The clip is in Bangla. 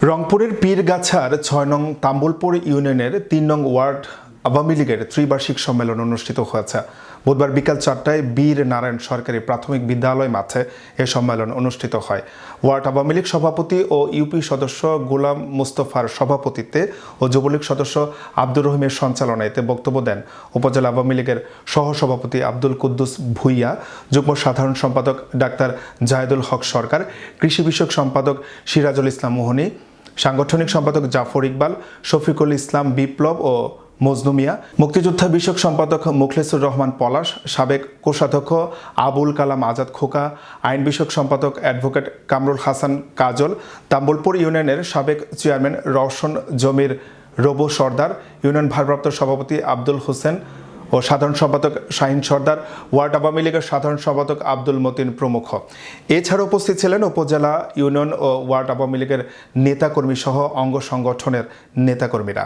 রংপুরের পীরগাছার ৬ নং তাম্বুলপুর ইউনিয়নের ৩ নং ওয়ার্ড আওয়ামী লীগের ত্রিবার্ষিক সম্মেলন অনুষ্ঠিত হয়েছে। বুধবার বিকাল ৪টায় বীর নারায়ণ সরকারি প্রাথমিক বিদ্যালয় মাঠে এ সম্মেলন অনুষ্ঠিত হয়। ওয়ার্ড আওয়ামী লীগ সভাপতি ও ইউপি সদস্য গোলাম মুস্তফার সভাপতিত্বে ও যুবলীগ সদস্য আব্দুর রহিমের সঞ্চালনায় এতে বক্তব্য দেন উপজেলা আওয়ামী লীগের সহসভাপতি আব্দুল কুদ্দুস ভূঁইয়া, যুগ্ম সাধারণ সম্পাদক ডাক্তার জাহেদুল হক সরকার, কৃষি বিষয়ক সম্পাদক সিরাজুল ইসলাম মোহনী, সাংগঠনিক সম্পাদক জাফর ইকবাল, শফিকুল ইসলাম বিপ্লব ও মজনু মিয়া, মুক্তিযোদ্ধা বিষয়ক সম্পাদক মুখলেসুর রহমান পলাশ, সাবেক কোষাধ্যক্ষ আবুল কালাম আজাদ খোকা, আইন বিষয়ক সম্পাদক অ্যাডভোকেট কামরুল হাসান কাজল, তাম্বুলপুর ইউনিয়নের সাবেক চেয়ারম্যান রওশন জমির রবু সর্দার, ইউনিয়ন ভারপ্রাপ্ত সভাপতি আব্দুল হোসেন ও সাধারণ সম্পাদক শাহিন সর্দার, ওয়ার্ড আওয়ামী লীগের সাধারণ সম্পাদক আব্দুল মতিন প্রমুখ। এছাড়া উপস্থিত ছিলেন উপজেলা, ইউনিয়ন ও ওয়ার্ড আওয়ামী লীগের নেতাকর্মী সহ অঙ্গ সংগঠনের নেতাকর্মীরা।